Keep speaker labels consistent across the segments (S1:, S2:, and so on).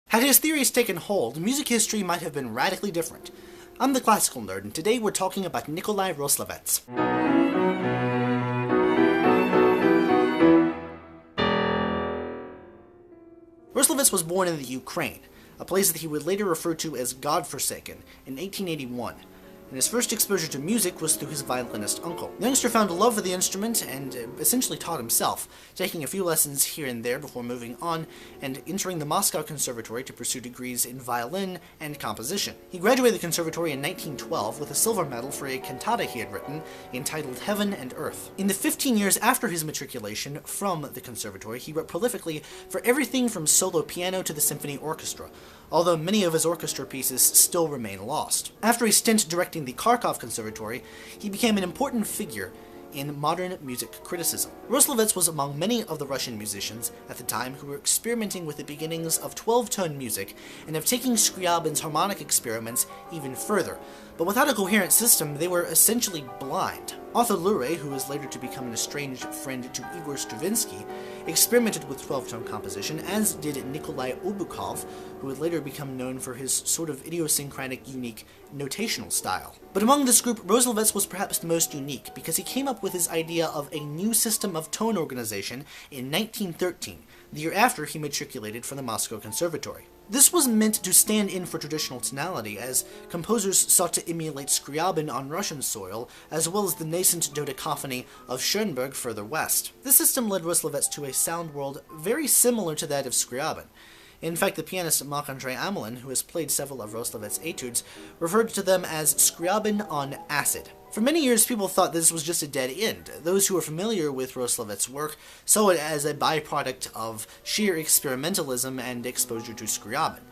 S1: Had his theories taken hold, music history might have been radically different. I'm the Classical Nerd, and today we're talking about Nikolai Roslavets. Roslavets was born in the Ukraine, a place that he would later refer to as God-forsaken, in 1881. And his first exposure to music was through his violinist uncle. The youngster found a love for the instrument and essentially taught himself, taking a few lessons here and there before moving on and entering the Moscow Conservatory to pursue degrees in violin and composition. He graduated the conservatory in 1912 with a silver medal for a cantata he had written entitled Heaven and Earth. In the 15 years after his matriculation from the conservatory, he wrote prolifically for everything from solo piano to the symphony orchestra, although many of his orchestra pieces still remain lost. After a stint directing the Kharkov Conservatory, he became an important figure in modern music criticism. Roslavets was among many of the Russian musicians at the time who were experimenting with the beginnings of 12-tone music and of taking Scriabin's harmonic experiments even further. But without a coherent system, they were essentially blind. Arthur Luray, who was later to become an estranged friend to Igor Stravinsky, experimented with 12-tone composition, as did Nikolai Obukov, who would later become known for his sort of idiosyncratic, unique notational style. But among this group, Roslavets was perhaps the most unique, because he came up with his idea of a new system of tone organization in 1913, the year after he matriculated from the Moscow Conservatory. This was meant to stand in for traditional tonality, as composers sought to emulate Scriabin on Russian soil, as well as the nascent dodecaphony of Schoenberg further west. This system led Roslavets to a sound world very similar to that of Scriabin. In fact, the pianist Marc-André Amelin, who has played several of Roslavets' etudes, referred to them as Scriabin on acid. For many years, people thought this was just a dead end. Those who were familiar with Roslavets' work saw it as a byproduct of sheer experimentalism and exposure to Scriabin.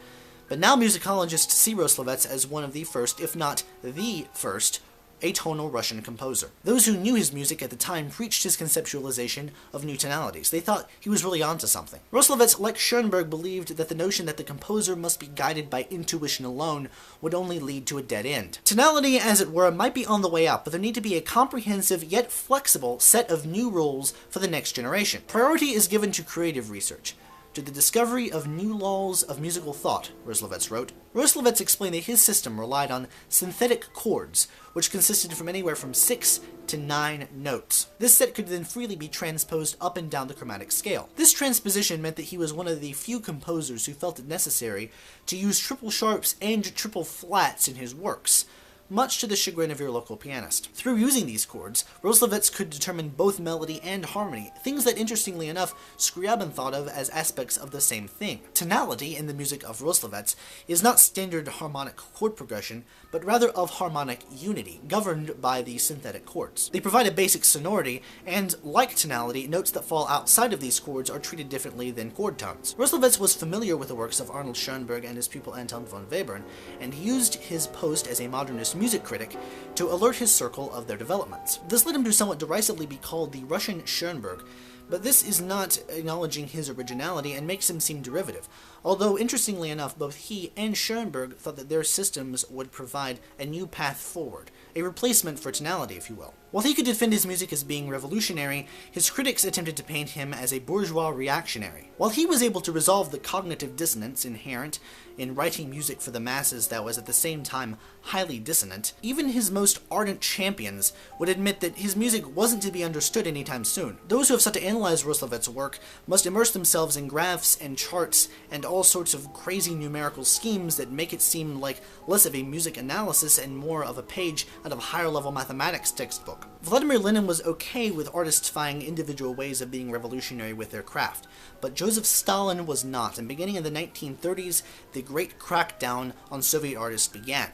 S1: But now musicologists see Roslavets as one of the first, if not the first, atonal Russian composer. Those who knew his music at the time preached his conceptualization of new tonalities. They thought he was really onto something. Roslavets, like Schoenberg, believed that the notion that the composer must be guided by intuition alone would only lead to a dead end. Tonality, as it were, might be on the way out, but there need to be a comprehensive yet flexible set of new rules for the next generation. Priority is given to creative research, to the discovery of new laws of musical thought, Roslavets wrote. Roslavets explained that his system relied on synthetic chords, which consisted from anywhere from 6 to 9 notes. This set could then freely be transposed up and down the chromatic scale. This transposition meant that he was one of the few composers who felt it necessary to use triple sharps and triple flats in his works, much to the chagrin of your local pianist. Through using these chords, Roslavets could determine both melody and harmony, things that, interestingly enough, Scriabin thought of as aspects of the same thing. Tonality, in the music of Roslavets, is not standard harmonic chord progression, but rather of harmonic unity, governed by the synthetic chords. They provide a basic sonority, and, like tonality, notes that fall outside of these chords are treated differently than chord tones. Roslavets was familiar with the works of Arnold Schoenberg and his pupil Anton von Webern, and used his post as a modernist music critic to alert his circle of their developments. This led him to somewhat derisively be called the Russian Schoenberg, but this is not acknowledging his originality and makes him seem derivative, although interestingly enough both he and Schoenberg thought that their systems would provide a new path forward, a replacement for tonality, if you will. While he could defend his music as being revolutionary, his critics attempted to paint him as a bourgeois reactionary. While he was able to resolve the cognitive dissonance inherent in writing music for the masses that was at the same time highly dissonant, even his most ardent champions would admit that his music wasn't to be understood anytime soon. Those who have sought to analyze Roslavets' work must immerse themselves in graphs and charts and all sorts of crazy numerical schemes that make it seem like less of a music analysis and more of a page out of a higher-level mathematics textbook. Vladimir Lenin was okay with artists finding individual ways of being revolutionary with their craft, but Joseph Stalin was not, and beginning in the 1930s, the great crackdown on Soviet artists began.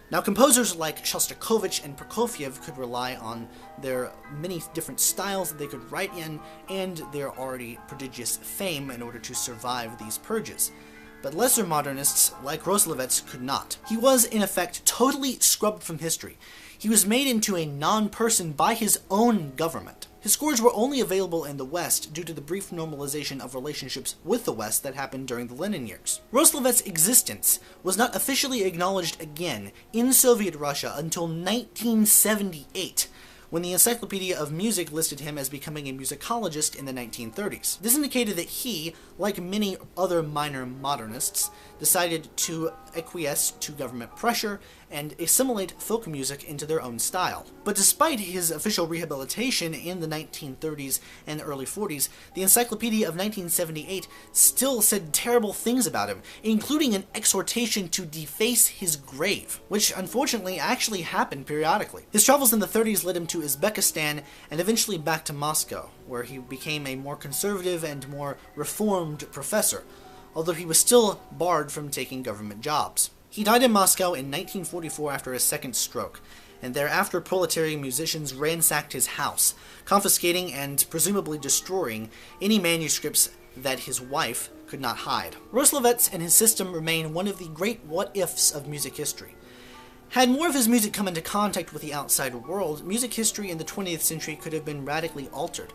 S1: Now, composers like Shostakovich and Prokofiev could rely on their many different styles that they could write in and their already prodigious fame in order to survive these purges. But lesser modernists, like Roslavets, could not. He was, in effect, totally scrubbed from history. He was made into a non-person by his own government. His scores were only available in the West due to the brief normalization of relationships with the West that happened during the Lenin years. Roslavets' existence was not officially acknowledged again in Soviet Russia until 1978, when the Encyclopedia of Music listed him as becoming a musicologist in the 1930s. This indicated that he, like many other minor modernists, decided to acquiesce to government pressure and assimilate folk music into their own style. But despite his official rehabilitation in the 1930s and early 40s, the Encyclopedia of 1978 still said terrible things about him, including an exhortation to deface his grave, which unfortunately actually happened periodically. His travels in the 30s led him to Uzbekistan and eventually back to Moscow, where he became a more conservative and more reformed professor, although he was still barred from taking government jobs. He died in Moscow in 1944 after a second stroke, and thereafter proletarian musicians ransacked his house, confiscating and presumably destroying any manuscripts that his wife could not hide. Roslavets and his system remain one of the great what-ifs of music history. Had more of his music come into contact with the outside world, music history in the 20th century could have been radically altered.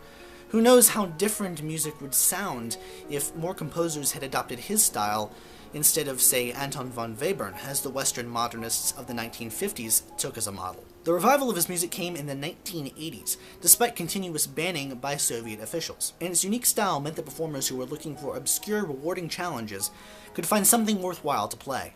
S1: Who knows how different music would sound if more composers had adopted his style instead of, say, Anton von Webern, as the Western modernists of the 1950s took as a model. The revival of his music came in the 1980s, despite continuous banning by Soviet officials, and its unique style meant that performers who were looking for obscure, rewarding challenges could find something worthwhile to play.